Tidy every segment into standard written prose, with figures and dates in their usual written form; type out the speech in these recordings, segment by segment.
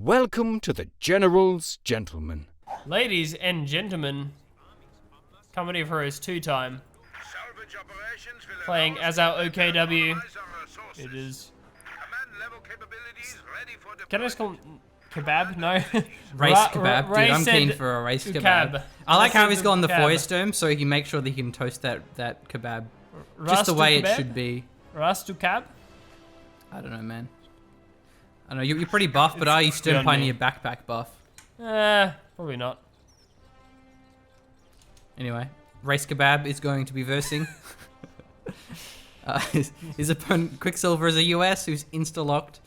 Welcome to the General's Gentlemen. Ladies and gentlemen, Company of Heroes 2 time. Playing as our OKW. It is... Can I just call him Kebab? No. Race kebab, dude. I'm keen for a race kebab. I like how he's got on the foist term, so he can make sure that he can toast that kebab just the way it should be. Rahcedukab? I don't know, man. I know you're pretty buff, but are you still pioneer backpack buff? Probably not. Anyway, race kebab is going to be versing. His opponent Quicksilver is a US who's insta-locked.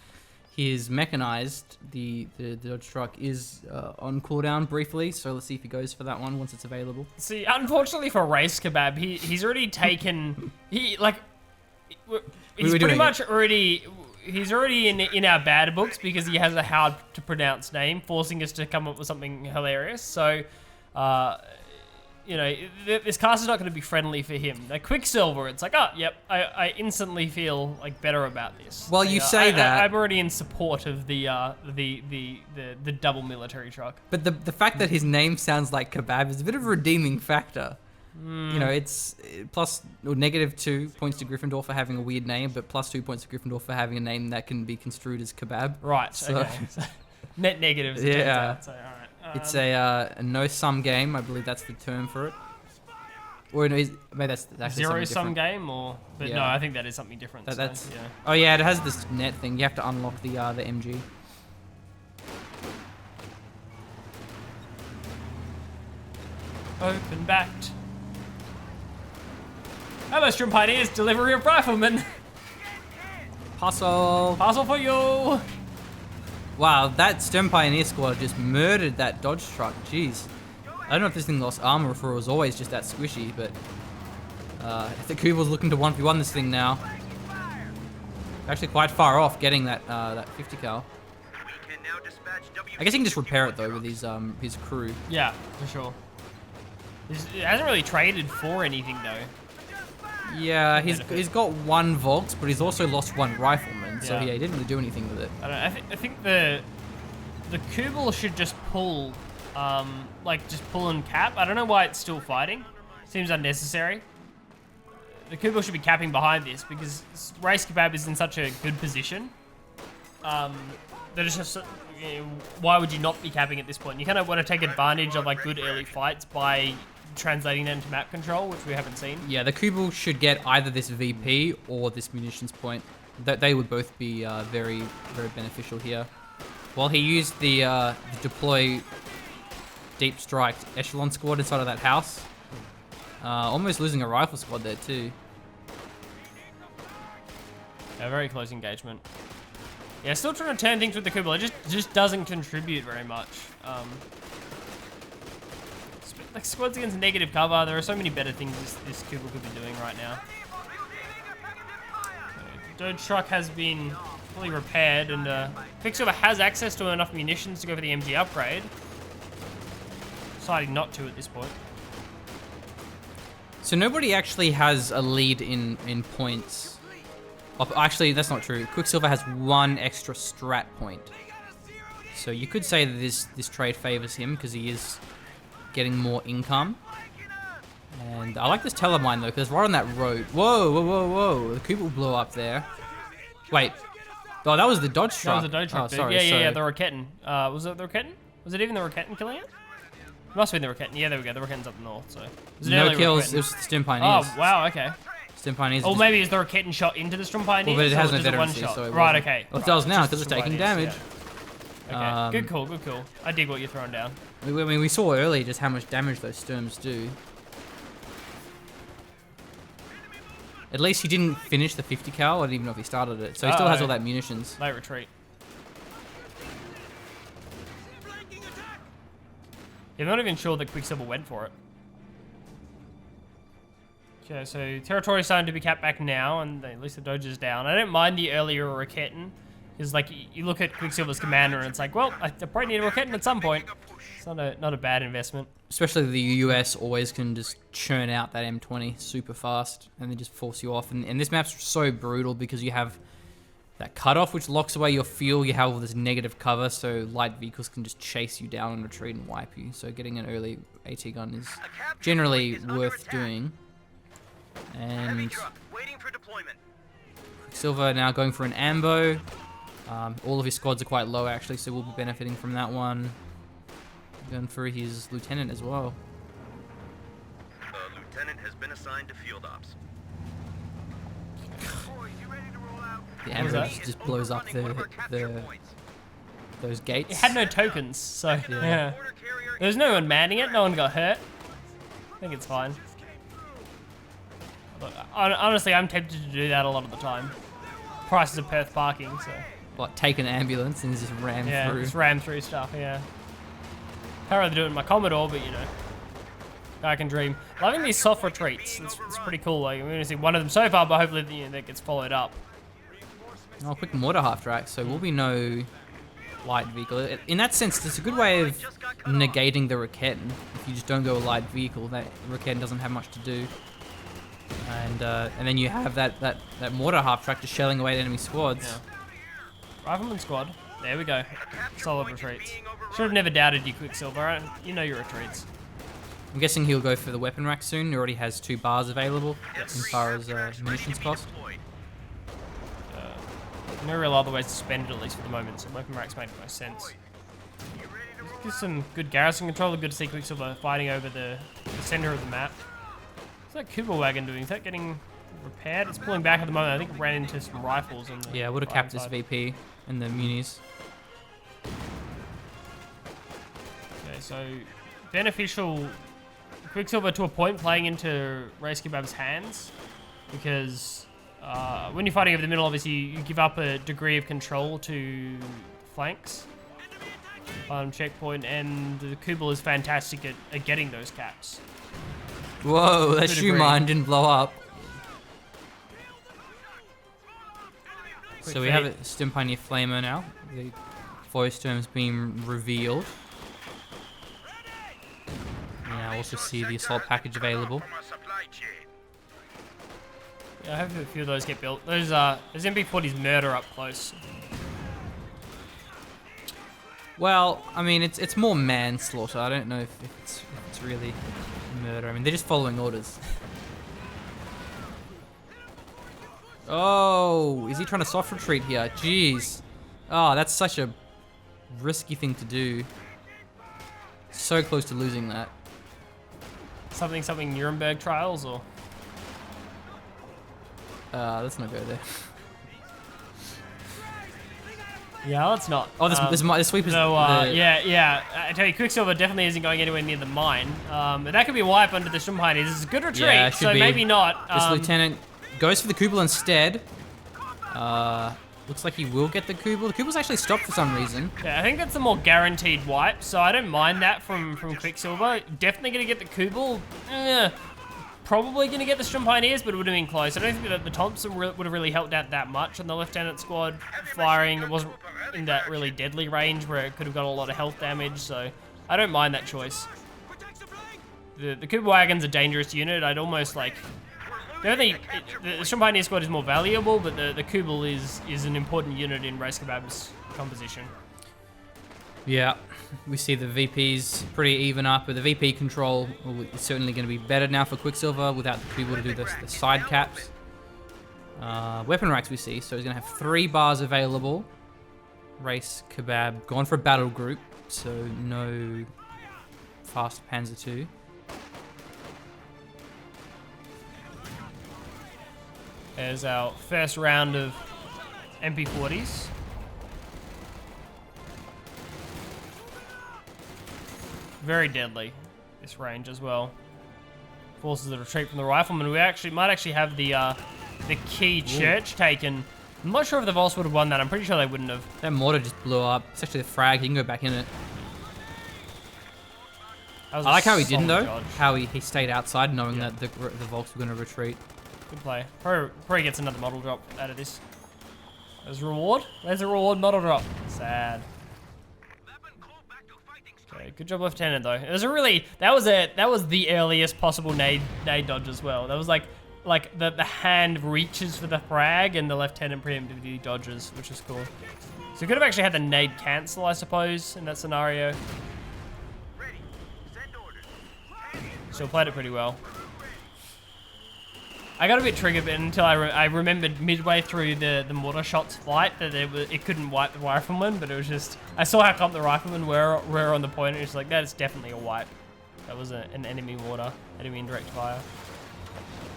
His mechanized, the Dodge truck is on cooldown briefly, so let's see if he goes for that one once it's available. See, unfortunately for race kebab, he's already taken he's pretty much already in our bad books because he has a hard to pronounce name, forcing us to come up with something hilarious. So, you know, this cast is not going to be friendly for him. Like Quicksilver, it's like, oh, yep, I instantly feel like better about this. Well, you say that I'm already in support of the double military truck. But the fact that his name sounds like kebab is a bit of a redeeming factor. You know, it's -2 points to Gryffindor for having a weird name, but +2 points to Gryffindor for having a name that can be construed as kebab. Right. So, okay. So, net negatives. It turns out, so, all right. It's a no-sum game. I believe that's the term for it. Or no, maybe that's actually zero-sum game, or but yeah. No, I think that is something different. That's yeah. Oh yeah, it has this net thing. You have to unlock the MG. Open backed. Hello, Strum Pioneers. Delivery of riflemen. Parcel. Parcel for you. Wow, that Sturm Pioneer squad just murdered that Dodge truck. Jeez. I don't know if this thing lost armor or if it was always just that squishy, but if the Kubal's looking to 1v1 this thing now. Actually quite far off getting that 50 cal. I guess he can just repair it though with his crew. Yeah, for sure. He hasn't really traded for anything though. Yeah, he's got one Volks, but he's also lost one Rifleman, so yeah, he didn't really do anything with it. I don't know, I think the Kubel should just pull, just pull and cap. I don't know why it's still fighting. Seems unnecessary. The Kubel should be capping behind this because Race Kebab is in such a good position. That it's just, why would you not be capping at this point? You kind of want to take advantage of like good early fights by translating that into map control, which we haven't seen. Yeah, the Kubel should get either this VP or this munitions point. They would both be very, very beneficial here. While he used the deploy deep strike echelon squad inside of that house. Almost losing a rifle squad there too. Yeah, very close engagement. Yeah, still trying to turn things with the Kubel. It just doesn't contribute very much. Like squads against negative cover, there are so many better things this Kubel could be doing right now. The Dodge truck has been fully repaired, and Quicksilver has access to enough munitions to go for the MG upgrade. Deciding not to at this point. So nobody actually has a lead in points. Oh, actually, that's not true. Quicksilver has one extra strat point. So you could say that this trade favors him because he is getting more income. And I like this telemine though, because right on that road. Whoa, whoa, whoa, whoa. The Kubel blew up there. Wait. Oh, that was the Dodge truck. That was the Dodge truck. Oh, sorry, yeah, the Rocketton. Was it the Rocketton? Was it even the Rocketton killing it? It must have been the Rocketton. Yeah, there we go. The Rocketton's up north, so. No kills, it was the Sturm Pioneers. Oh, wow, okay. Sturm Pioneers. Oh, maybe it's the Rocketton shot into the Sturm Pioneers? Well, but it has no veterancy, so it right, okay. Well, it does now, because it's taking damage. Yeah. Okay, good call, good call. I dig what you're throwing down. I mean, we saw earlier just how much damage those Sturms do. At least he didn't finish the 50 cal. I don't even know if he started it. So he still has all that munitions. Late retreat. Yeah, I'm not even sure that Quicksilver went for it. Okay, so territory starting to be capped back now, and at least the Dodge is down. I don't mind the earlier Rocketton, because like you look at Quicksilver's commander, and it's like, well, I probably need a Rocketton at some point. It's not a bad investment. Especially the US always can just churn out that M20 super fast, and then just force you off. And this map's so brutal because you have that cutoff, which locks away your fuel. You have all this negative cover, so light vehicles can just chase you down and retreat and wipe you. So getting an early AT gun is generally worth doing. And Quicksilver now going for an ambo. All of his squads are quite low actually, so we'll be benefiting from that one. Going for his lieutenant as well. Lieutenant has been assigned to field ops. The ambo just blows up those gates. It had no tokens, so yeah. There's no one manning it. No one got hurt. I think it's fine. Look, honestly, I'm tempted to do that a lot of the time. Prices of Perth parking, so. Like take an ambulance and just ram through. Yeah, just ram through stuff. Yeah. Can't really do it in my Commodore, but you know, I can dream. Loving these soft retreats. It's pretty cool. Like, we're gonna see one of them so far, but hopefully that gets followed up. Oh, quick mortar half track, so will be no light vehicle. In that sense, it's a good way of negating the Raketten. If you just don't go a light vehicle, that Raketten doesn't have much to do. And then you have that mortar half track just shelling away at enemy squads. Yeah. Rifleman squad. There we go. Solid retreats. Should have never doubted you, Quicksilver. You know your retreats. I'm guessing he'll go for the weapon rack soon. He already has 2 bars available as far as munitions cost. No real other ways to spend it, at least for the moment, so weapon racks make the most sense. Just some good garrison control. Good to see Quicksilver fighting over the center of the map. What's that Cooper wagon doing? Is that getting repaired? It's pulling back at the moment. I think it ran into some rifles. On the yeah, would have capped his VP and the munis. Okay, so beneficial Quicksilver to a point playing into rahcedukab's hands, because when you're fighting over the middle, obviously you give up a degree of control to flanks on checkpoint, and the Kubel is fantastic at getting those caps. Whoa, that shoe mine didn't blow up. So we have a Stim Pioneer Flamer now. The voice terms being revealed. Now also see the assault package available. Yeah, I hope a few of those get built. There's MP40's murder up close. Well, I mean, it's more manslaughter. I don't know if it's really murder. I mean, they're just following orders. Oh, is he trying to soft retreat here? Jeez. Oh, that's such a risky thing to do. So close to losing that. Something Nuremberg trials, or? Let's not go there. Yeah, let's not. Oh, this sweep is... No, yeah. I tell you, Quicksilver definitely isn't going anywhere near the mine. But that could be a wipe under the Stim Pioneers. This is a good retreat, yeah, so be. maybe not. This lieutenant goes for the Kubel instead. Looks like he will get the Kubel. The Kubel's actually stopped for some reason. Yeah, I think that's a more guaranteed wipe, so I don't mind that from Quicksilver. Definitely going to get the Kubel. Probably going to get the Stim Pioneers, but it would have been close. I don't think that the Thompson would have really helped out that much on the Lieutenant squad firing. It wasn't in that really deadly range where it could have got a lot of health damage, so I don't mind that choice. The Cooper Wagon's a dangerous unit. I'd almost like... the Stim Pioneer squad is more valuable, but the Kubel is an important unit in rahcedukab's composition. Yeah, we see the VPs pretty even up, but the VP control is certainly going to be better now for Quicksilver without the Kubel to do the side caps. Weapon racks we see, so he's going to have 3 bars available. rahcedukab gone for a battle group, so no fast Panzer II. There's our first round of MP40s. Very deadly, this range as well. Forces the retreat from the rifleman. We might actually have the key church taken. I'm not sure if the Vols would have won that. I'm pretty sure they wouldn't have. That mortar just blew up. It's actually a frag. He can go back in it. I like how he didn't though. Dodge. How he stayed outside knowing that the Volks were going to retreat. Good play. Probably gets another model drop out of this. There's a reward. There's a reward model drop. Sad. Okay, good job, Lieutenant. Though it was that was the earliest possible nade dodge as well. That was like like the hand reaches for the frag and the lieutenant preemptively dodges, which is cool. So we could have actually had the nade cancel, I suppose, in that scenario. Still played it pretty well. I got a bit triggered until I remembered midway through the mortar shots fight that it couldn't wipe the rifleman, but it was just, I saw how come the riflemen were on the point, and it's like, that is definitely a wipe. That was an enemy mortar, enemy indirect fire.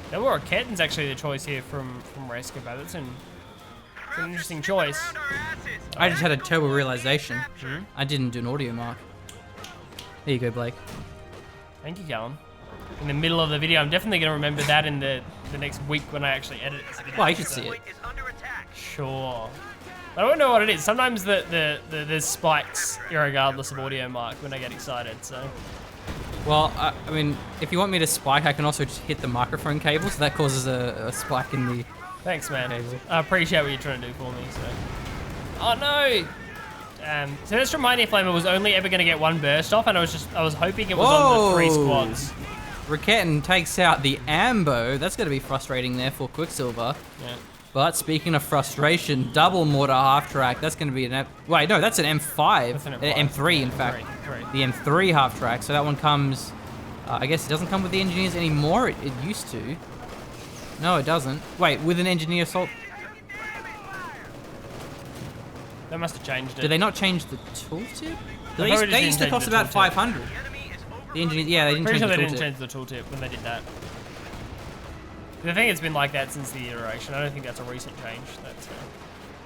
That were Ketten's actually the choice here from rahcedukab. It's an interesting choice. I just had a terrible realization. I didn't do an audio mark. There you go, Blake. Thank you, Callum. In the middle of the video, I'm definitely going to remember that in the next week when I actually edit this video. Well, you should see it. Sure. I don't know what it is. Sometimes there's spikes irregardless of audio mark when I get excited, so. Well, I mean, if you want me to spike, I can also just hit the microphone cable, so that causes a spike in the... Thanks, man. Cable. I appreciate what you're trying to do for me, so. Oh, no! So this reminding Flamer was only ever going to get one burst off, and I was hoping it was on the 3 squads. Raketten takes out the Ambo. That's going to be frustrating there for Quicksilver. Yeah. But speaking of frustration, double mortar half track. That's going to be an wait, no, that's an M5. That's an M5. M3, in fact. M3. The M3 half track. So that one comes. I guess it doesn't come with the engineers anymore. It used to. No, it doesn't. Wait, with an engineer assault. They must have changed it. Did they not change the tooltip? They used to cost about 500. The engineers, yeah, they didn't Pretty change sure the they tooltip. didn't change the tooltip when they did that. I think it's been like that since the iteration. I don't think that's a recent change. That's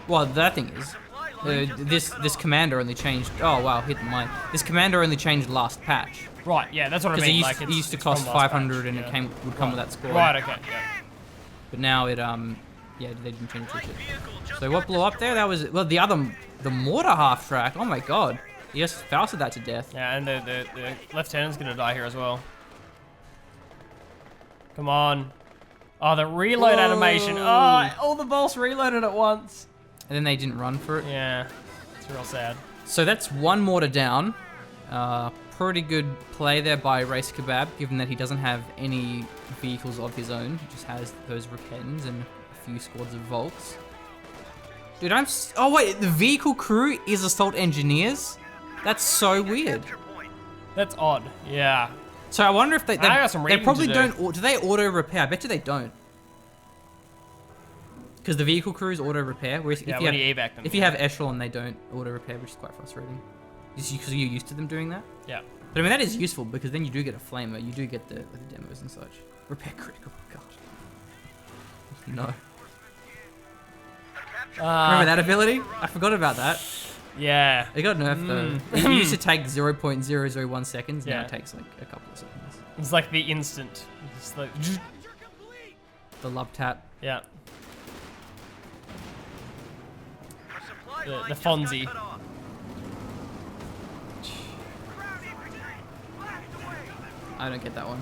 Well, the thing is, this commander only changed. Oh wow, hit the mine. This commander only changed last patch right. Yeah, that's what I because mean. it used to cost 500 and it would come with that score. Right. Okay. Yeah. But now it yeah, they didn't change it. So what blew up there? That was the mortar half track. Oh my god, he just fausted that to death. Yeah, and the lieutenant's gonna die here as well. Come on. Oh, the reload animation. Oh, all the bolts reloaded at once. And then they didn't run for it. Yeah, it's real sad. So that's one mortar down. Pretty good play there by rahcedukab, given that he doesn't have any vehicles of his own. He just has those Rakettens and a few squads of Volks. Dude, oh wait, the vehicle crew is assault engineers? That's so weird. That's odd. Yeah. So I wonder if they got some reading probably to do. don't. Do they auto repair? I bet you they don't. Because the vehicle crews auto repair. Whereas Yeah, if when you you have, evac them. if you have echelon, they don't auto repair, which is quite frustrating. Because you're used to them doing that. Yeah. But I mean that is useful because then you do get a flamer. You do get the demos and such. Repair critical. God. No. Remember that ability? I forgot about that. Yeah. It got nerfed though. It used to take 0.001 seconds. Now Yeah. it takes like a couple of seconds. It's like the instant. It's like, The love tap. yeah. The Fonzie. I don't get that one.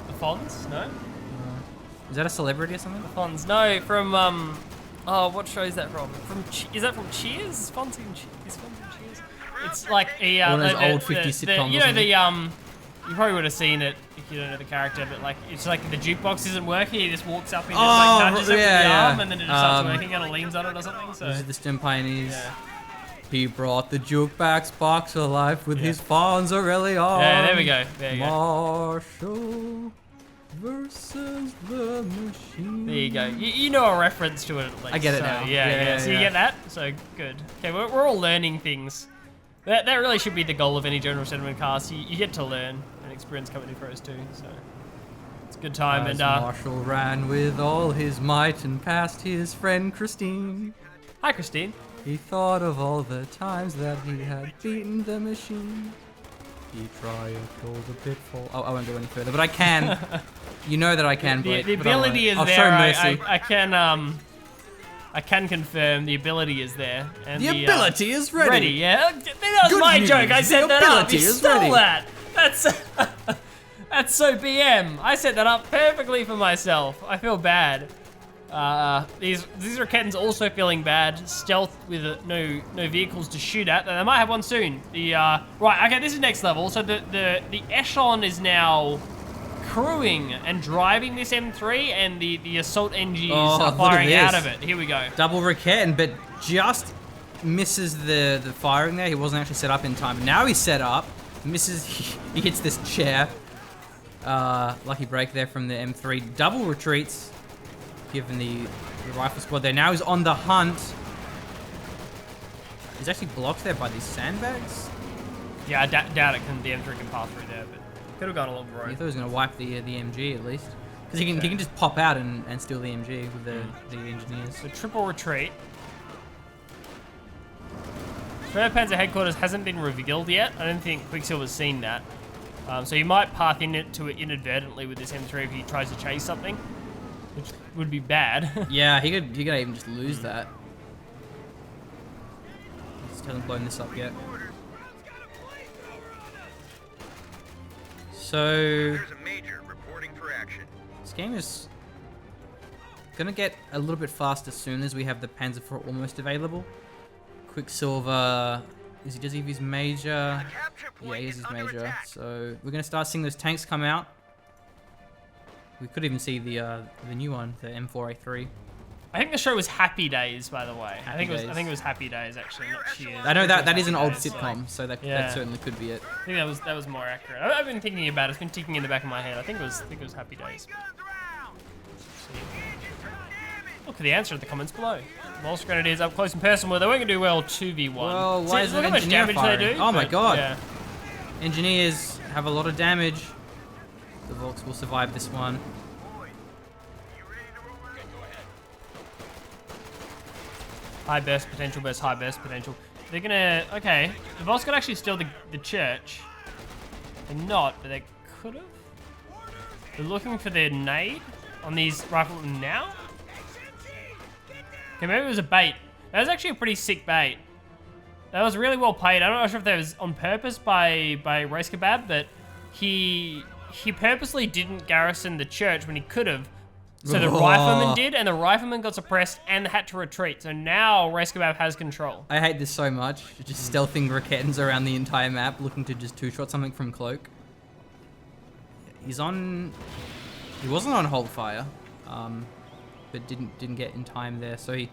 The Fonz? No? Is that a celebrity or something? The Fonz. No, from, oh, what show is that from? Is that from Cheers? Fonzie and Cheers? Is Fonzie and Cheers? It's like a, One of those old 50s sitcoms you or know, something. you probably would have seen it if you don't know the character, but like, it's like the jukebox isn't working, he just walks up and just like nudges it with the arm, and then it just starts working and it leans on it or something, so. These are the STEM pioneers. Yeah. He brought the jukebox box to life with his Fonzarelli arm. Yeah, there we go. There you go. Marshall versus the machine. There you go. You know a reference to it at least. I get it so, now. Yeah. So you Yeah. get that? So good. Okay, we're all learning things. That really should be the goal of any General Sentiment cast. You get to learn and experience Company Pros too. So it's a good time. As And Marshall ran with all his might and passed his friend Christine. hi, Christine. He thought of all the times that he had beaten the machine. He triumphed over the pitfall. Oh, I won't go any further, but I can. You know that I can, The Blake. ability is I'll there. show mercy. I can confirm the ability is there. And The ability is ready. Ready, yeah. That was Good my news, joke. I set the that up. ability You is stole ready. that. That's so BM. I set that up perfectly for myself. I feel bad. These Rakettens also feeling bad. Stealth with no vehicles to shoot at. They might have one soon. Right. Okay. This is next level. So the echelon is now crewing and driving this M3, and the assault NGs Oh, are look at firing out this. of it. Here we go. Double Raketten, but just misses the firing there. He wasn't actually set up in time. Now he's set up. Misses. He hits this chair. Lucky break there from the M3. Double retreats, given the rifle squad there. Now he's on the hunt. He's actually blocked there by these sandbags. Yeah, I doubt the M3 can pass through there, but could have gone along the I road. thought he was going to wipe the MG at least. Because he can just pop out and steal the MG with the engineers. So triple retreat. Third Panzer headquarters hasn't been revealed yet. I don't think Quicksilver's seen that. So he might path into it inadvertently with this M3 if he tries to chase something, which would be bad. Yeah, he could even just lose that. Just hasn't blown this up yet. So There's a major reporting for action. this game is gonna get a little bit faster soon as we have the Panzer IV almost available. Quicksilver, does he have his major? Yeah, he has his major. So we're gonna start seeing those tanks come out. We could even see the new one, the M4A3. I think the show was Happy Days, by the way. I think Days. it was Happy Days actually, not Cheers. I know that is an old Happy Days. sitcom, so that Yeah. certainly could be it. I think that was more accurate. I've been thinking about it. It's been ticking in the back of my head. I think it was Happy Days. Look for the answer in the comments below. Most Grenadiers up close and personal. They weren't going to do well 2v1. Well, why is look an how much engineer damage firing? they do. Oh my but, god. Yeah. Engineers have a lot of damage. The Volks will survive this one. High burst potential versus high burst potential. They're gonna... Okay. The Volks could actually steal the church. They're not, but they could have. They're looking for their nade on these riflemen now. Okay, maybe it was a bait. That was actually a pretty sick bait. That was really well played. I'm not sure if that was on purpose by rahcedukab, but he purposely didn't garrison the church when he could have. So the rifleman did, and the rifleman got suppressed and had to retreat. So now rahcedukab has control. I hate this so much. Just stealthing Rakettens around the entire map, looking to just two-shot something from Cloak. He wasn't on hold fire, but didn't get in time there. So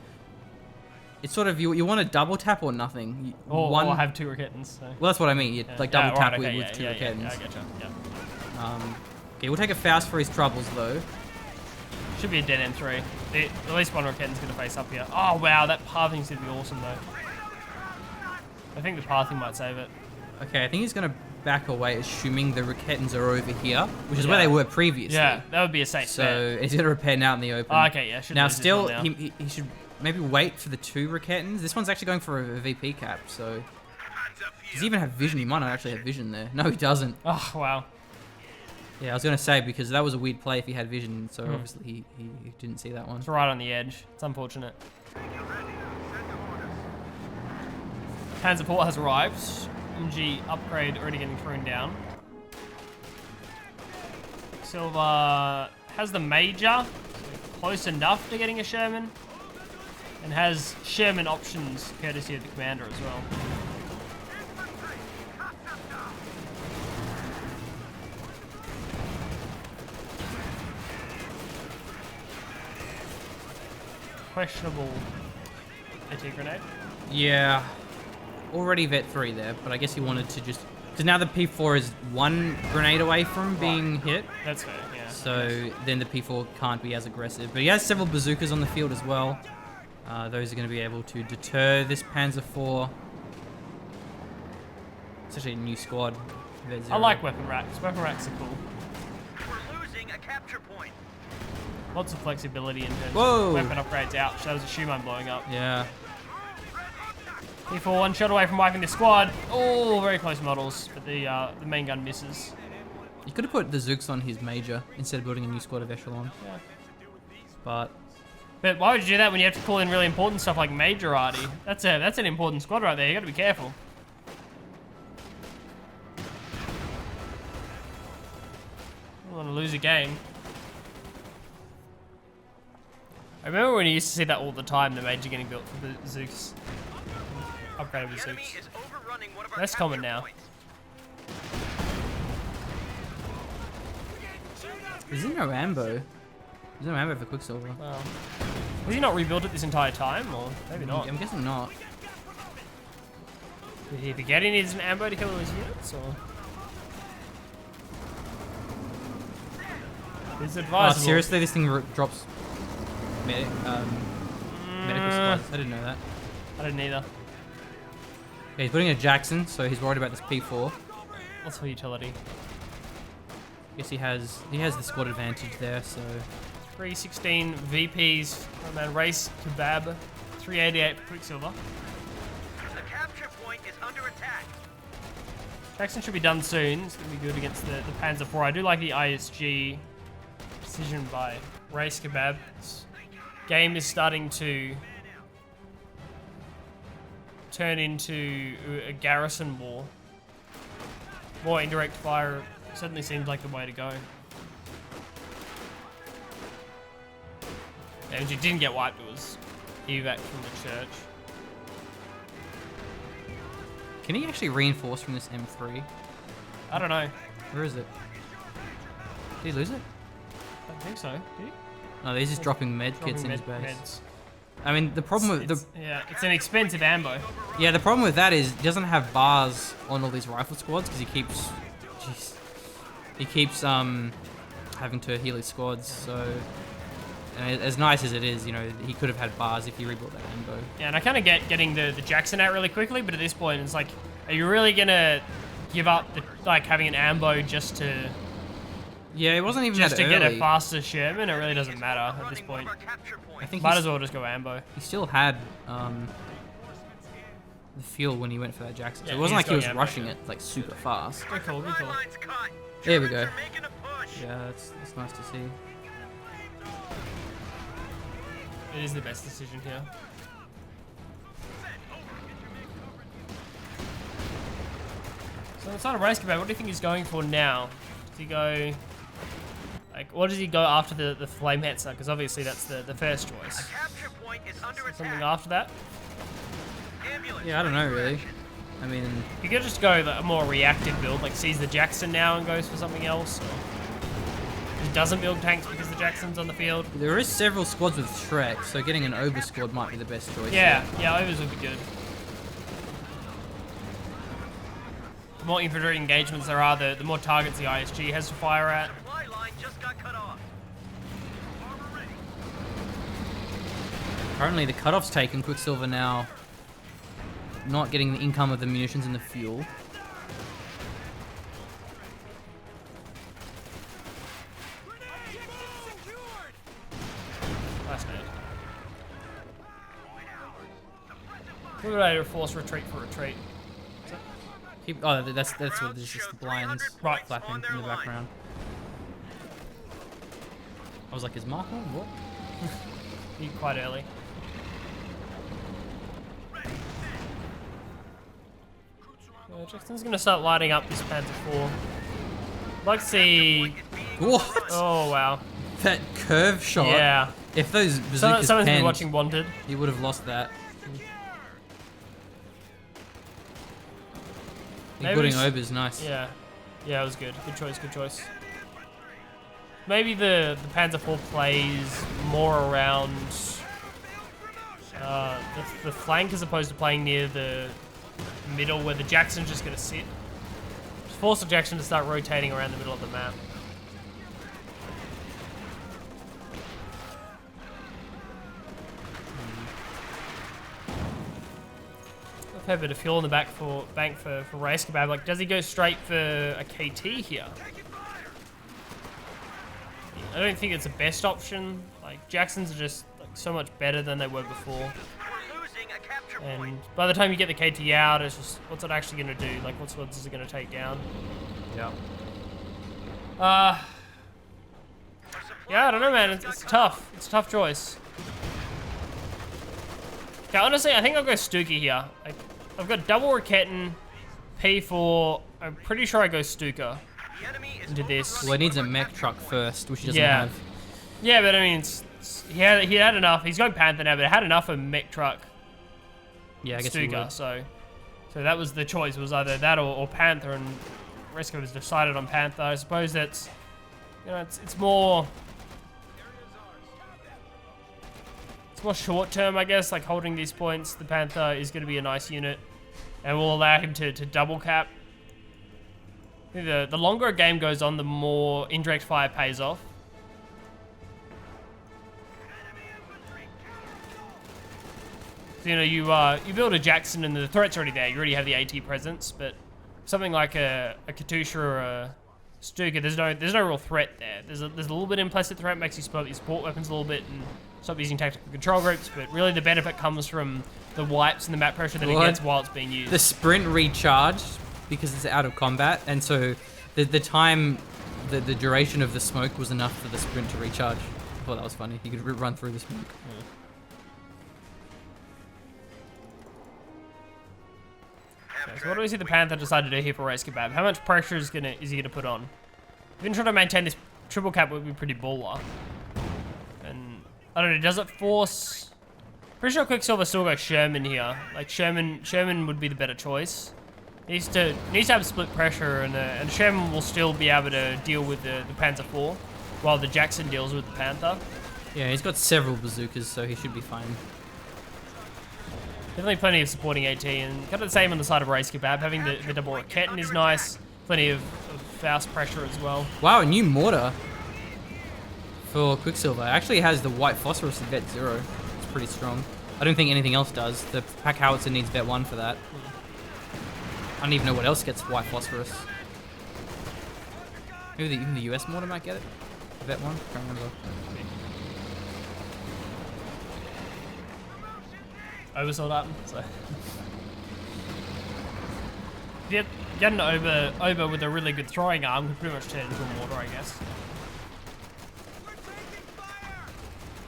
it's sort of you want to double tap or nothing. Or have two Rakettens. So. Well, that's what I mean. You, like double right, tap okay, with two Rakettens. Yeah, I getcha. Yeah. Okay, we'll take a Faust for his troubles though. Should be a dead M3. At least one Raketten's going to face up here. Oh, wow, that pathing's going to be awesome, though. I think the pathing might save it. Okay, I think he's going to back away, assuming the Rakettens are over here, which is where they were previously. Yeah, that would be a safe bet. So he's going to repair now in the open. Oh, okay, yeah. Now, still, he should maybe wait for the two Rakettens. This one's actually going for a VP cap, so... Does he even have vision? He might not actually have vision there. No, he doesn't. Oh, wow. Yeah, I was going to say, because that was a weird play if he had vision, so obviously he didn't see that one. It's right on the edge. It's unfortunate. Panzer IV has arrived. MG upgrade already getting thrown down. Silver has the Major, so close enough to getting a Sherman, and has Sherman options courtesy of the commander as well. Questionable anti-grenade. Yeah, already vet 3 there, but I guess he wanted to just... Because now the P4 is one grenade away from being hit. That's fair, yeah. So then the P4 can't be as aggressive. But he has several bazookas on the field as well. Those are going to be able to deter this Panzer IV. It's actually a new squad. I like weapon racks. Weapon racks are cool. We're losing a capture point. Lots of flexibility in terms Whoa. of weapon upgrades. Ouch, that was a Schumann blowing up. Yeah. P4 one shot away from wiping the squad. Oh, very close models, but the main gun misses. You could have put the Zooks on his major instead of building a new squad of Echelon. Yeah. But why would you do that when you have to call in really important stuff like Majorati? That's an important squad right there. You got to be careful. Don't want to lose a game. I remember when you used to see that all the time, the Major getting built for the Zooks. Upgraded with Enemy Zooks. is overrunning one of our Less common capture now. points. There's no ambo. There's no ambo for Quicksilver. Well, has he not rebuilt it this entire time, or maybe not? I'm guessing not. Did he forget he needs an ambo to kill all his units, or? It's Oh, advisable. seriously, this thing drops medical supplies. I didn't know that. I didn't either. Yeah, he's putting a Jackson, so he's worried about this P4. What's for utility? Guess he has the squad advantage there, so 316 VPs from man race kebab, 388 for Quicksilver. The capture point is under attack. Jackson should be done soon. It's gonna be good against the Panther 4. I do like the ISG decision by race kebab. This game is starting to turn into a Garrison war. More indirect fire certainly seems like the way to go. And you didn't get wiped, it was evac from the church. can he actually reinforce from this M3? I don't know. Where is it? Did he lose it? I don't think so. Did he? No, he's just dropping med kits in his Dropping base. meds. I mean, the problem with It's an expensive ambo. the problem with that is he doesn't have bars on all these rifle squads because he keeps having to heal his squads. So as nice as it is, you know, he could have had bars if he rebuilt that ambo. Yeah, and I kind of get getting the Jackson out really quickly, but at this point, it's like, are you really gonna give up having an ambo just to Yeah, it wasn't even get early. a faster Sherman? It really doesn't matter at this Running one point. of our capture points. I think Might as well just go ambo. he still had the fuel when he went for that Jackson. So Yeah, it wasn't he's like he was going ambo, rushing yeah. it like super fast. Good call, good call. Line's cut. There we Germans go. are making a push. Yeah, that's nice to see. It is the best decision here. So it's not a race kebab. What do you think he's going for now? Does he go... what does he go after the flame hetzer? Because obviously that's the first choice. Capture point is under Something attack. after that? Ambulance. Yeah, I don't know really. I mean, You could just go a more reactive build, like sees the Jackson now and goes for something else. Or he doesn't build tanks because the Jackson's on the field. there is several squads with Shrek, so getting an Ober squad might be the best choice. Yeah, overs would be good. The more infantry engagements there are, the more targets the ISG has to fire at. Supply line just got cut off. Armor ready. Currently, the cutoff's taken. Quicksilver now not getting the income of the munitions and the fuel. Last nade. We're ready to force retreat for retreat. Oh, that's what there's just the blinds Right. flapping in the background. I was like, is Mark on? What? Be quite early. Jackson's gonna start lighting up this Panther 4. I'd like to see... What? Oh, wow. That curve shot. Yeah. If those bazookas Someone's been penned, watching Wanted. he would have lost that. Maybe Putting it's- Ober's nice. Yeah. Yeah, it was good. Good choice, good choice. Maybe the Panther 4 plays more around the flank as opposed to playing near the middle where the Jackson's just going to sit. Just force the Jackson to start rotating around the middle of the map. A fair bit of fuel in the bank for race kebab. Like, does he go straight for a KT here? I don't think it's the best option. Like, Jacksons are just so much better than they were before. We're losing a capture point. And by the time you get the KT out, it's just, what's it actually going to do? Like, what swords is it going to take down? Yeah. Yeah, I don't know, man. It's tough. It's a tough choice. Okay, honestly, I think I'll go Stuka here. Like, I've got double Raketten, P4. I'm pretty sure I go Stuka The enemy is into this. Well, it needs a mech truck first, which he doesn't Yeah. have. Yeah, but I mean, he had enough. He's going Panther now, but it had enough of mech truck Yeah, I guess he Stuka. would. So that was the choice. It was either that or Panther, and Resco was decided on Panther. I suppose that's You know, it's more short term, I guess. Like holding these points, the Panther is going to be a nice unit, and will allow him to double cap. I think the longer a game goes on, the more indirect fire pays off. So, you know, you build a Jackson and the threat's already there. You already have the AT presence, but something like a Katusha or a Stuka, there's no real threat there. There's a little bit of implicit threat, makes you split your support weapons a little bit and stop using tactical control groups, but really the benefit comes from the wipes and the map pressure that it gets while it's being used. The sprint recharged because it's out of combat, and so the time, the duration of the smoke was enough for the sprint to recharge. I thought that was funny. You could run through the smoke. Yeah. Okay, so what do we see the Panther decide to do here for rahcedukab? How much pressure is he gonna put on? If you can try to maintain this triple cap, would be pretty baller. And I don't know, does it force? Pretty sure Quicksilver still goes Sherman here. Like Sherman would be the better choice. Needs to have split pressure, and Sherman will still be able to deal with the Panther 4, while the Jackson deals with the Panther. Yeah, he's got several bazookas, so he should be fine. Definitely plenty of supporting AT, and kind of the same on the side of rahcedukab. Having the double Raketen is nice. Plenty of Faust pressure as well. Wow, a new mortar for Quicksilver. It actually has the white phosphorus at vet 0. It's pretty strong. I don't think anything else does. The pack howitzer needs vet 1 for that. I don't even know what else gets white phosphorus. Maybe even the US mortar might get it. Vet 1? Can't remember. Oversold up, so. Get an over with a really good throwing arm could pretty much turn into a mortar, I guess.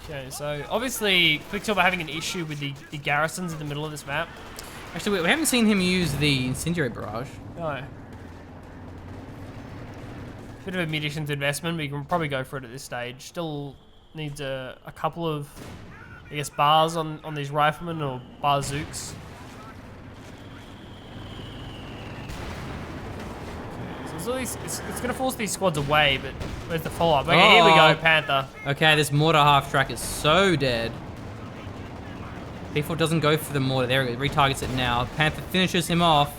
Okay, so obviously Quicksilver having an issue with the garrisons in the middle of this map. Actually, we haven't seen him use the incendiary barrage. No. Bit of a munitions investment, but you can probably go for it at this stage. Still needs a couple of, I guess, bars on these riflemen or bazooks. So it's going to force these squads away, but where's the follow-up? Okay, here we go, Panther. Okay, this mortar half track is so dead. P4 doesn't go for the mortar. There it retargets it now. Panther finishes him off.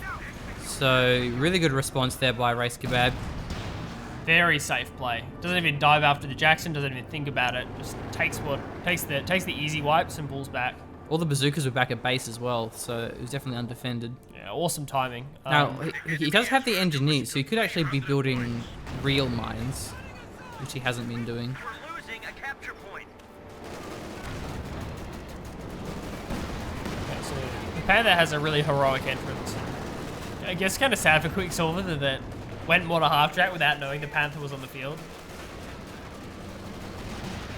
So really good response there by rahcedukab. Very safe play. Doesn't even dive after the Jackson. Doesn't even think about it. Just takes the easy wipes and pulls back. All the bazookas were back at base as well, so it was definitely undefended. Yeah, awesome timing. Now he does have the engineers, so he could actually be building real mines, which he hasn't been doing. We're losing a capture point. Okay, so the Panther has a really heroic entrance. I guess kind of sad for Quicksilver that went mortar half track without knowing the Panther was on the field.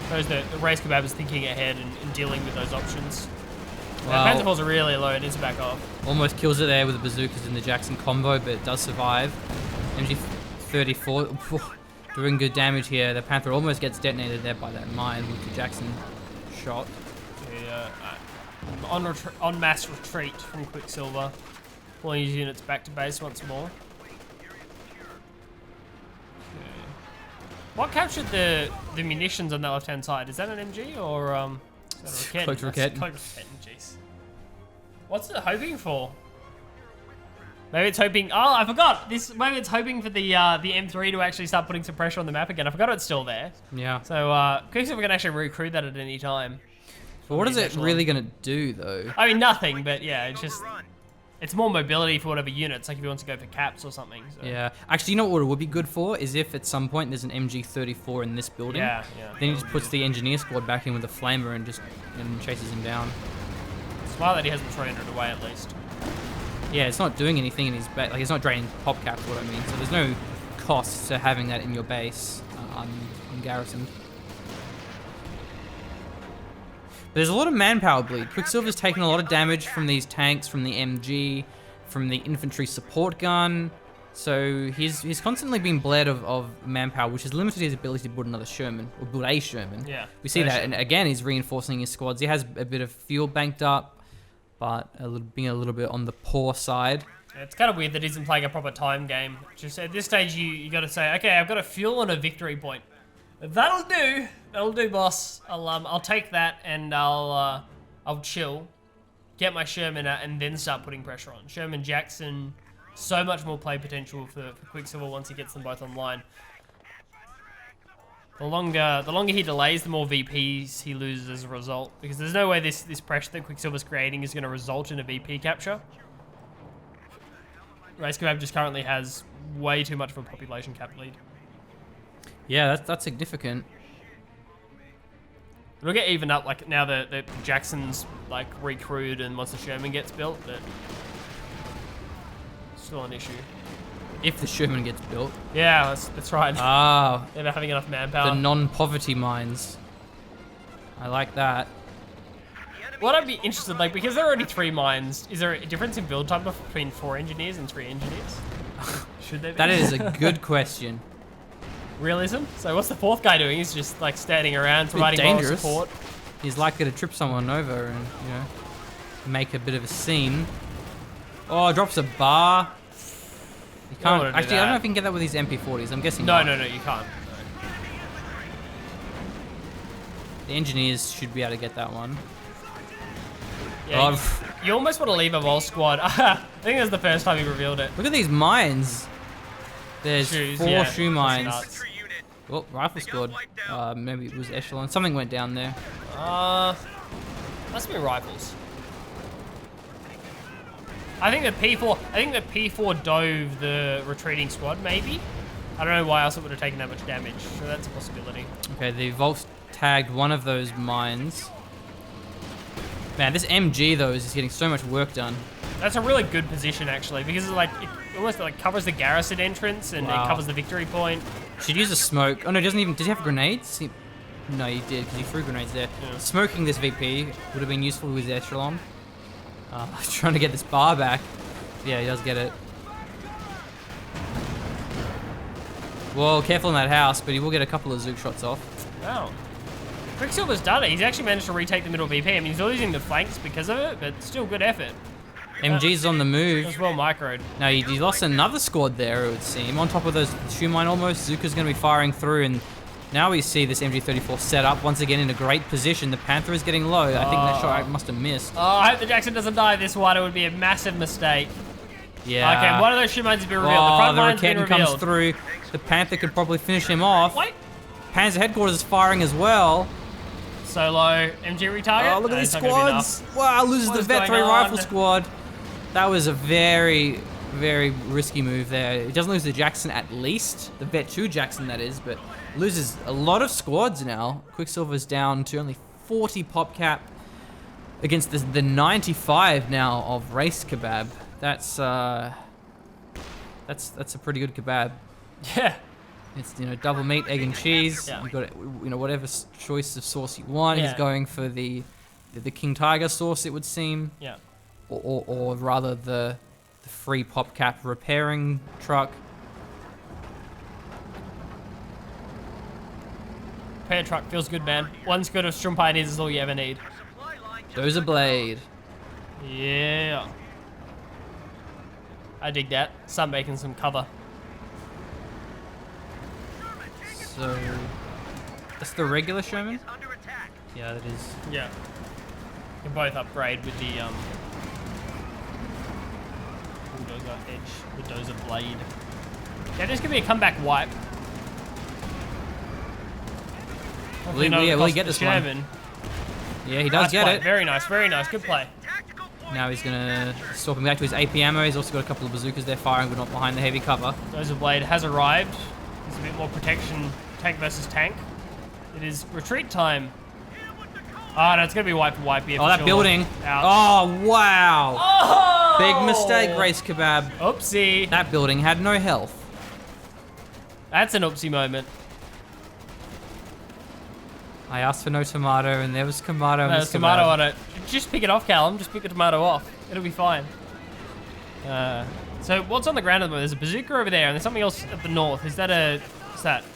Shows that rahcedukab is thinking ahead and dealing with those options. Wow. Panther falls are really low and is back off. Almost kills it there with the bazookas in the Jackson combo, but it does survive. MG34 doing good damage here. The Panther almost gets detonated there by that mine with the Jackson shot. On mass retreat from Quicksilver. Pulling his units back to base once more. What captured the munitions on that left-hand side? Is that an MG or is that a Cloaked Raketen. Cloaked Raketen, jeez. What's it hoping for? Maybe it's hoping. Oh, I forgot. Maybe it's hoping for the M3 to actually start putting some pressure on the map again. I forgot it's still there. Yeah. So Quicksilver can actually recruit that at any time. But what is it really going to do, though? I mean, nothing. But yeah, it's just. It's more mobility for whatever units, like if you want to go for caps or something. So. Yeah. Actually, you know what it would be good for? Is if at some point there's an MG34 in this building. Yeah. Then he just puts the engineer squad back in with a flamer and just chases him down. Smart that he hasn't thrown it away at least. Yeah, it's not doing anything in his base. Like, it's not draining pop caps, what I mean. So there's no cost to having that in your base on Garrison. There's a lot of manpower bleed. Quicksilver's taking a lot of damage from these tanks, from the MG, from the infantry support gun. So he's constantly being bled of manpower, which has limited his ability to build another Sherman, or build a Sherman. Yeah. We see that, and again, he's reinforcing his squads. He has a bit of fuel banked up, but being a little bit on the poor side. Yeah, it's kind of weird that he isn't playing a proper time game. Just at this stage, you got to say, okay, I've got a fuel and a victory point. That'll do. That'll do, boss. I'll take that and I'll chill, get my Sherman out, and then start putting pressure on. Sherman, Jackson, so much more play potential for Quicksilver once he gets them both online. The longer he delays, the more VPs he loses as a result. Because there's no way this pressure that Quicksilver's creating is going to result in a VP capture. rahcedukab just currently has way too much of a population cap lead. Yeah, that's significant. It'll get evened up like now that Jackson's like recrewed and once the Sherman gets built, but still an issue. If the Sherman gets built. Yeah, that's right. Ah, They're not having enough manpower. the non-poverty mines. I like that. What I'd be interested, like, because there are already 3 mines, is there a difference in build time between 4 engineers and 3 engineers? Should there be? That is a good question. Realism? So what's the 4th guy doing? He's just like standing around providing moral dangerous. support. He's likely to trip someone over and, you know, make a bit of a scene. Oh, drops a bar. You don't wanna can't. do Actually, I don't know that. if you can get that with these MP40s. I'm guessing No, not. no, you can't. The engineers should be able to get that one. Yeah, Oh, you almost want to leave a Vol squad. I think that's the first time he revealed it. look at these mines. There's Shoes, 4 yeah, shoe that's mines. nuts. Oh, rifle squad. Maybe it was echelon. Something went down there. Must be rifles. I think the P4 dove the retreating squad, maybe. I don't know why else it would have taken that much damage, so that's a possibility. Okay, the Volks tagged one of those mines. Man, this MG though is just getting so much work done. That's a really good position actually, because it almost like covers the Garrison entrance and Wow. it covers the victory point. Should use a smoke. Oh no, doesn't even. Did he have grenades? No, he did because he threw grenades there. Yeah. Smoking this VP would have been useful with echelon. Trying to get this bar back. Yeah, he does get it. Well, careful in that house, but he will get a couple of Zook shots off. Wow. Quicksilver's done it. He's actually managed to retake the middle VP. I mean, he's losing the flanks because of it, but still good effort. MG's on the It move. was well microed. Now he lost another squad there, it would seem. On top of those shoe mine almost, Zuka's going to be firing through, and now we see this MG34 set up once again in a great position. The Panther is getting low. I think that shot must have missed. Oh, I hope the Jackson doesn't die this one. It would be a massive mistake. Yeah. Okay, one of those shoe mines has been revealed. The Oh, front the line's been Raketin revealed. comes through. The Panther could probably finish him off. Wait. Panzer headquarters is firing as well. Solo MG retarget. Oh, look at No, these it's not gonna be squads. enough. Wow, loses What the is Vet going 3 rifle on? squad. That was a very, very risky move there. It doesn't lose the Jackson at least. The Vet 2 Jackson, that is, but loses a lot of squads now. Quicksilver's down to only 40 pop cap against the 95 now of rahcedukab. That's a pretty good kebab. Yeah. It's, you know, double meat, egg and cheese. Yeah. You got, you know, whatever choice of sauce you want. Yeah. He's going for the King Tiger sauce, it would seem, Yeah. or rather the free pop cap repairing truck. Repair truck feels good, man. One squad of Strum Pioneers is all you ever need. There's a blade. Yeah. I dig that. Sun making some cover. So that's the regular Sherman. Under attack. Yeah, that is. Yeah. You can both upgrade with the bulldozer edge, bulldozer blade. Yeah, there's gonna be a comeback wipe. Hopefully not Will he cost get the this one? Sherman. Yeah, he does Nice get play. it. Very nice, very nice. Good play. Tactical point. Now he's gonna swap him back to his AP ammo. He's also got a couple of bazookas there firing, but not behind the heavy cover. Bulldozer blade has arrived. There's a bit more protection, tank versus tank. It is retreat time. Oh, no, it's gonna be wipe for wipe here. Oh, for that sure. building. Ouch. Oh, wow. Oh! Big mistake, rahcedukab. Oopsie. That building had no health. That's an oopsie moment. I asked for no tomato, and there was tomato. There's tomato on it. Just pick it off, Callum. Just pick the tomato off. It'll be fine. So what's on the ground at the moment? There's a bazooka over there, and there's something else at the north. Is that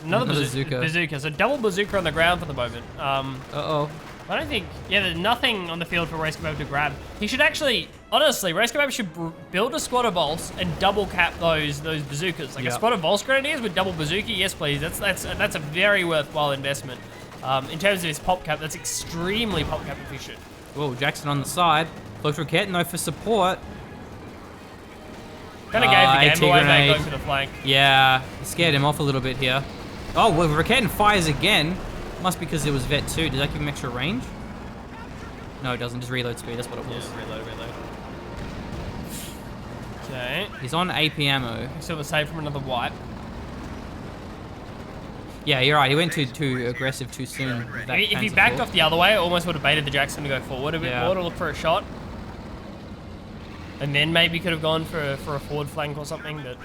another bazooka? Bazooka. So double bazooka on the ground for the moment. Uh-oh. I don't think. Yeah, there's nothing on the field for rahcedukab to grab. He should actually. Honestly, rahcedukab should build a squad of bolts and double cap those bazookas. Like a Yep. squad of bolts grenadiers with double bazooka, yes please. That's a very worthwhile investment. In terms of his pop cap, that's extremely pop cap efficient. Whoa, Jackson on the side. Close rocket, no for support. Kind of gave the AT game away by grenade. going for the flank. Yeah, scared him off a little bit here. Oh, well, Raketin fires again. Must be because it was Vet 2. Did that give him extra range? No, it doesn't. Just reload speed. That's what it was. Reload. Okay. He's on AP ammo. Still saved from another wipe. Yeah, you're right. He went too aggressive too soon. with that If he Panzer backed IV. off the other way, it almost would have baited the Jackson to go forward a bit Yeah. more to look for a shot. And then maybe could have gone for a forward flank or something, but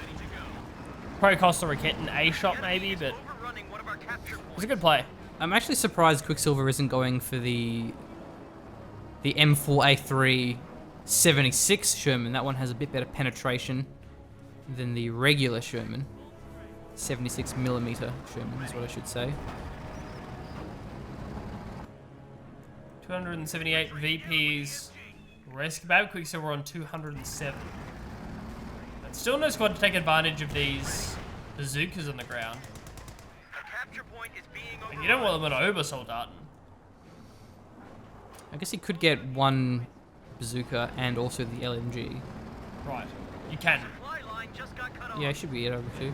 probably cost the Raketin a shot maybe, but Overrunning one of our capture it was points. a good play. I'm actually surprised Quicksilver isn't going for the M4A3 76 Sherman. That one has a bit better penetration than the regular Sherman. 76mm Sherman is what I should say. 278 VPs. rahcedukab, Quicksilver on 207. But still no squad to take advantage of these bazookas on the ground. Our capture point is being And you don't want them on Obersoldaten. I guess he could get one bazooka and also the LMG. Right. You can. Supply line just got cut off. Yeah, it should be it over two.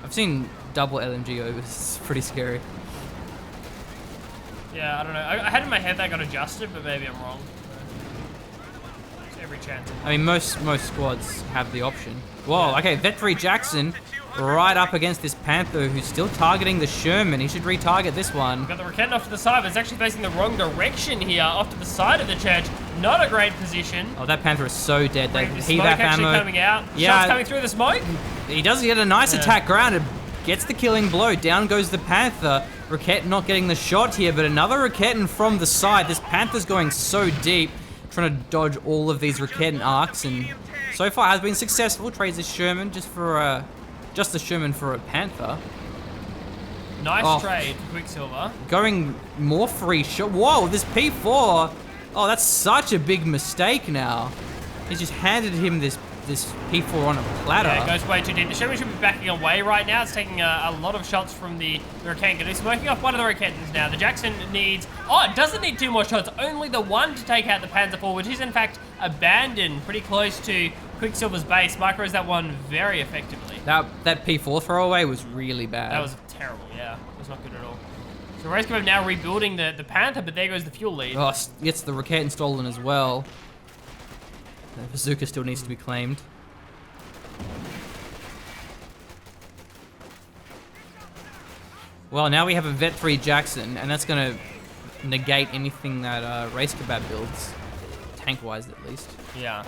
I've seen double LMG overs. It's pretty scary. Yeah, I don't know. I had in my head that got adjusted, but maybe I'm wrong. There's every chance. I mean, most squads have the option. Whoa, okay, Vet 3 Jackson right up against this Panther who's still targeting the Sherman. He should retarget this one. Got the Raketin off to the side, but it's actually facing the wrong direction here, off to the side of the church. Not a great position. Oh, that Panther is so dead. That The heat smoke up actually ammo. coming out. Yeah. Shots coming through the smoke. He does get a nice attack grounded. Gets the killing blow. Down goes the Panther. Raketin not getting the shot here, but another Raketin from the side. This Panther's going so deep, trying to dodge all of these Raketin arcs, and so far has been successful. Trades a Sherman just a Sherman for a Panther. Nice Oh. trade for Quicksilver. Going more free shot. Whoa, this P4. Oh, that's such a big mistake now. He's just handed him this P4 on a platter. Yeah, it goes way too deep. The Sherman should be backing away right now. It's taking a lot of shots from the Raketin. He's working off one of the Raketins now. The Jackson needs... Oh, it doesn't need two more shots. Only the one to take out the Panther IV, which is in fact abandoned pretty close to Quicksilver's base. Micros that one very effectively. That P4 throwaway was really bad. That was terrible, yeah. It was not good at all. So rahcedukab now rebuilding the Panther, but there goes the fuel lead. Oh, gets the Raketin stolen as well. The bazooka still needs to be claimed. Well, now we have a Vet 3 Jackson, and that's going to negate anything that rahcedukab builds, tank-wise at least. Yeah.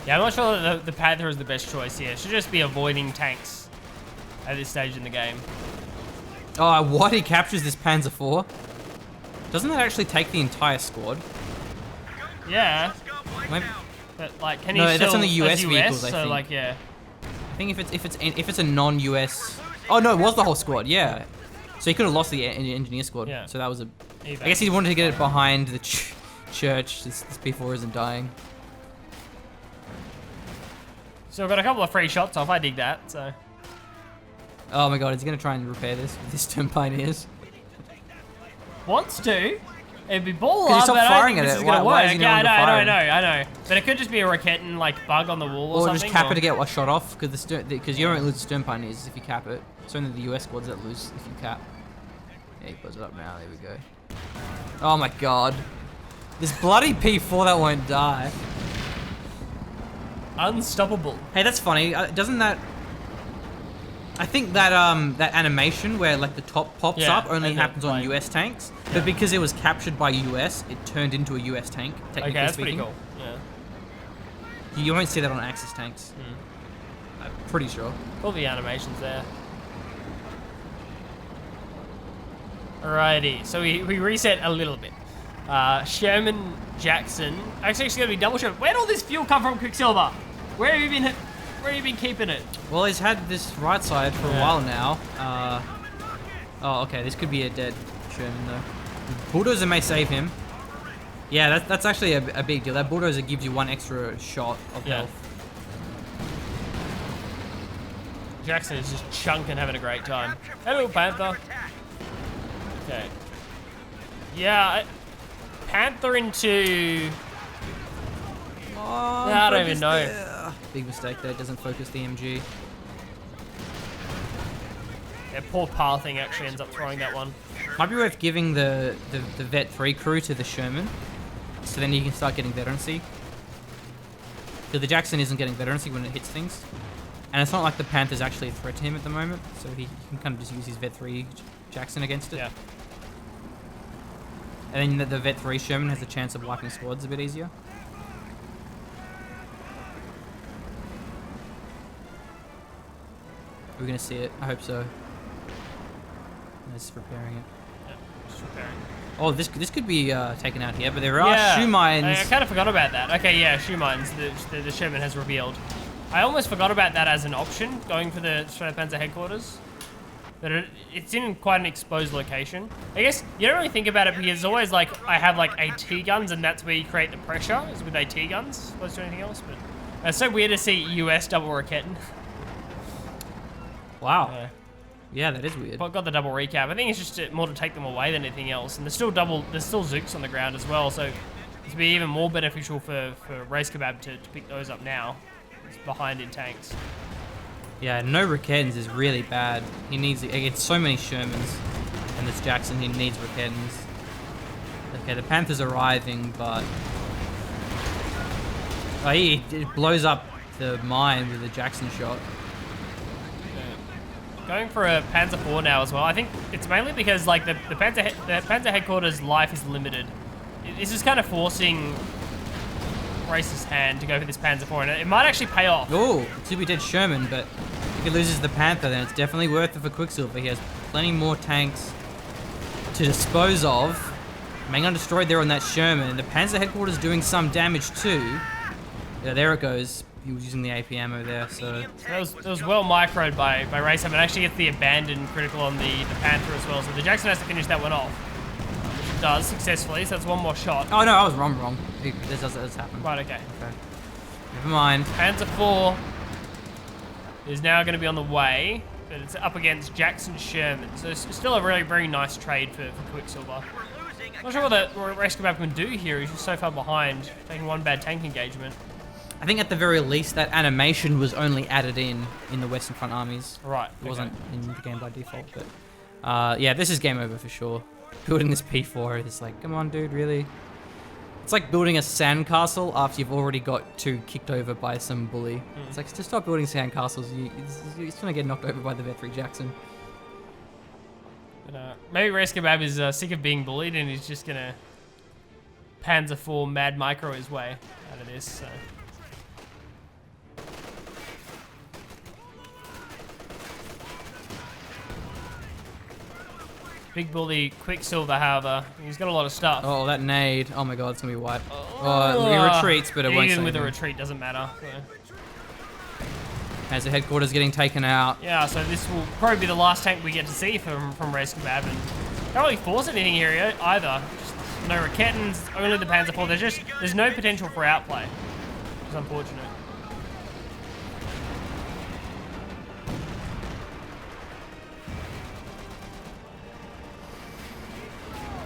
Yeah, I'm not sure that the Panther is the best choice here. It should just be avoiding tanks at this stage in the game. Oh, what? He captures this Panzer IV? Doesn't that actually take the entire squad? Yeah, Maybe- but like, can he No, still... that's on the US as vehicles, I so think. like, yeah. I think if it's a non-US. Oh no, it was the whole squad. Yeah. So he could have lost the engineer squad. Yeah. So that was a. Evac. I guess he wanted to get it behind the church. This P4 isn't dying. So I've got a couple of free shots off. I dig that. So Oh my god, is he gonna try and repair this with his Stern Pioneers? wants to. It'd be baller, Because he stopped but I don't firing think at this it. is gonna Why is work. he Yeah, no I know, longer I know. But it could just be a Raketin like bug on the wall or Or something. just cap it to get a shot off, because you don't lose Stern Pioneers if you cap it. It's only the US squads that lose if you cap. Yeah, he blows it up now. There we go. Oh my god. This bloody P4 that won't die. Unstoppable. Hey, that's funny. Doesn't that... I think that that animation where like the top pops Yeah, up only and happens on like- US tanks, but because it was captured by US, it turned into a US tank. Okay, Technically that's speaking. pretty cool. Yeah. You won't see that on Axis tanks. I'm pretty sure. All the animations there. Alrighty, so we reset a little bit. Sherman, Jackson. Actually, it's going to be double Sherman. Where'd all this fuel come from, Quicksilver? Where have you been keeping it? Well, he's had this right side for a Yeah. while now. Oh, okay. This could be a dead Sherman though. Bulldozer may save him. Yeah, that's actually a big deal. That bulldozer gives you 1 extra shot of Yeah. health. Jackson is just chunking, having a great time. Hello, Panther. Okay. Yeah, Panther into... Oh, I don't even know. there. Big mistake there. Doesn't focus the MG. Yeah, poor Pathing actually ends up throwing that one. Might be worth giving the Vet 3 crew to the Sherman, so then you can start getting veterancy. Because the Jackson isn't getting veterancy when it hits things. And it's not like the Panther's actually a threat to him at the moment, so he can kind of just use his Vet 3 Jackson against it. Yeah. And then the Vet 3 Sherman has a chance of wiping squads a bit easier. We're gonna see it. I hope so. Just repairing it. Yeah, just repairing. Oh, this could be taken out here, but there are shoe mines. I kind of forgot about that. Okay, yeah, shoe mines. The Sherman has revealed. I almost forgot about that as an option, going for the Panzer headquarters. But it's in quite an exposed location. I guess you don't really think about it because it's always like I have like AT guns, and that's where you create the pressure, is with AT guns, as opposed to anything else. But it's so weird to see US double Raketten. Wow. Yeah, that is weird. Got the double recap. I think it's just more to take them away than anything else. And there's still Zooks on the ground as well, so it'd be even more beneficial for rahcedukab to pick those up now. It's behind in tanks. Yeah, no Rakettens is really bad. He needs against so many Shermans, and this Jackson, he needs Rakettens. Okay, the Panther's arriving, but it blows up the mine with a Jackson shot. Going for a Panzer IV now as well. I think it's mainly because like the Panzer headquarters life is limited. This is kind of forcing Race's hand to go for this Panzer IV, and it might actually pay off. Oh, to be dead Sherman, but if he loses the Panther, then it's definitely worth it for Quicksilver. He has plenty more tanks to dispose of. Being undestroyed there on that Sherman, and the Panzer headquarters doing some damage too. Yeah, there it goes. He was using the AP ammo there, so... That was well microed by rahcedukab, and actually gets the abandoned critical on the Panther as well, so the Jackson has to finish that one off. Which it does successfully, so that's one more shot. Oh no, I was wrong. This does happen. Right, okay. Never mind. Panzer IV is now going to be on the way, but it's up against Jackson Sherman, so it's still a really very nice trade for Quicksilver. Not sure what rahcedukab can do here, he's just so far behind, taking one bad tank engagement. I think at the very least that animation was only added in the Western Front armies. Right. It wasn't in the game by default, but yeah, this is game over for sure. Building this P4 is like, come on, dude, really? It's like building a sandcastle after you've already got 2 kicked over by some bully. It's like, just stop building sandcastles. You're just gonna get knocked over by the Vet 3 Jackson. But, maybe rahcedukab is sick of being bullied and he's just gonna Panzer IV mad micro his way out of this. So. Big bully Quicksilver, however, he's got a lot of stuff. Oh, that nade. Oh my god, it's gonna be wiped. Oh, he retreats, but it won't even save with a him. retreat, doesn't matter. So. As the headquarters getting taken out. Yeah, so this will probably be the last tank we get to see from rahcedukab, and can't really force anything here either. Just no Rakettens, only the Panzer IV. There's no potential for outplay, which is unfortunate.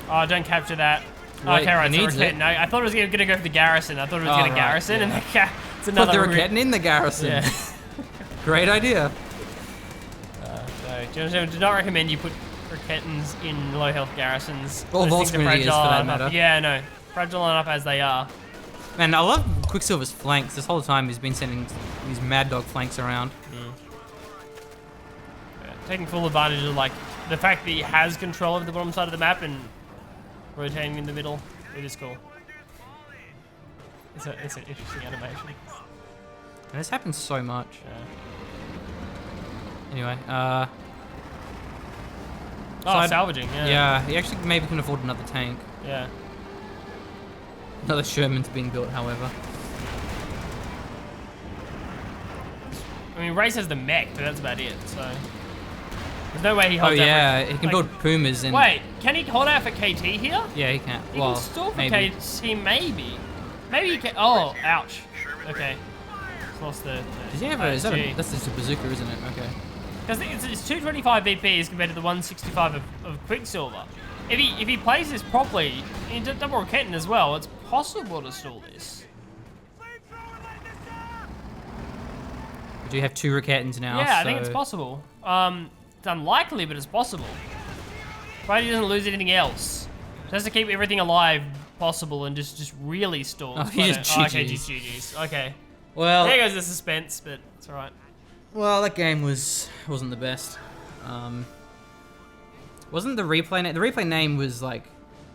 Oh, don't capture that. Wait, okay, right, he so needs Raketten. it. No, I thought it was going to go for the Garrison. I thought it was going to right, Garrison, yeah. and it's Put another... the Raketten in the Garrison. Yeah. Great idea. So, do not recommend you put Rakettens in low health Garrisons. Or Those things are Volkswagen is, for fragile that enough. matter. Yeah, no. Fragile enough as they are. Man, I love Quicksilver's flanks. This whole time he's been sending these mad dog flanks around. Yeah, taking full advantage of like the fact that he has control of the bottom side of the map and rotating in the middle. It is cool. It's an interesting animation. And this happens so much. Yeah. Anyway, Salvaging, yeah. yeah, he actually maybe can afford another tank. Yeah. Another Sherman's being built, however. I mean, Race has the mech, but that's about it, so... There's no way he Oh holds out yeah, for, he can like- build Pumas and. Wait, can he hold out for KT here? Yeah, he can. He Well, can stall for maybe. KT, maybe. Maybe he can. Oh, ouch. Okay. Just lost the. Does he have a? Is that G. a? That's just a bazooka, isn't it? Okay. Because it's 225 VPs compared to the 165 of Quicksilver. If he plays this properly, in double rocketing as well, it's possible to stall this. We do have 2 Raketans now. Yeah, I so think it's possible. It's unlikely, but it's possible. Provided he doesn't lose anything else. Just has to keep everything alive possible and just really stall. Oh, he just okay, GGs. GG's. Okay. Well, There goes the suspense, but it's alright. well, that game wasn't the best. Wasn't the replay name? The replay name was like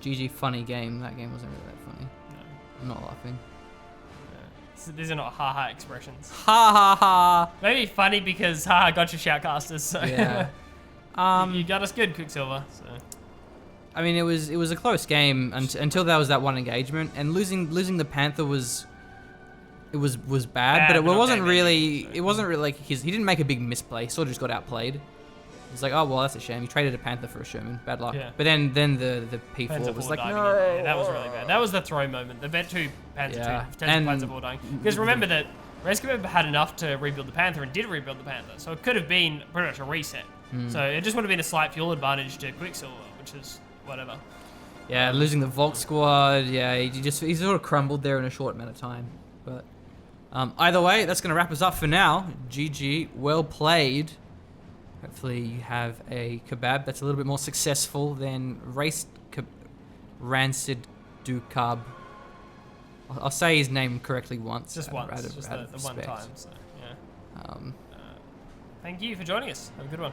GG funny game. That game wasn't really that funny. I'm not laughing. These are not haha expressions. Ha ha ha. Maybe funny because haha got your shoutcasters, so Yeah. you got us good, Quicksilver. So I mean, it was a close game until there was that one engagement, and losing the Panther was bad, but it but not wasn't that really. bad, so. It wasn't really like he didn't make a big misplay. He sort of just got outplayed. It's like, oh well, that's a shame. He traded a Panther for a Sherman. Bad luck. Yeah. But then the P4 Panther was 4 like, diving no. in. Yeah, that was really bad. That was the throw moment. The Vet 2 Panther Yeah. 2 potential And- Panther 4 dying. Because remember that rahcedukab had enough to rebuild the Panther and did rebuild the Panther, so it could have been pretty much a reset. So it just would have been a slight fuel advantage to Quicksilver, which is whatever. Yeah, losing the Volk squad. Yeah, he sort of crumbled there in a short amount of time. But either way, that's gonna wrap us up for now. GG, well played. Hopefully you have a kebab that's a little bit more successful than rahcedukab. I'll say his name correctly once. Just out once, of just the one respect. time. So yeah. Um, Thank you for joining us. Have a good one.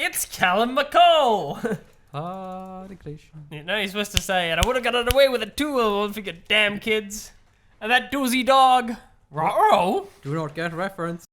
It's Callum McCall. You know, you're supposed to say, and I would have gotten away with it too, if you get damn kids. And that doozy dog. Ruh-roh. Do not get reference.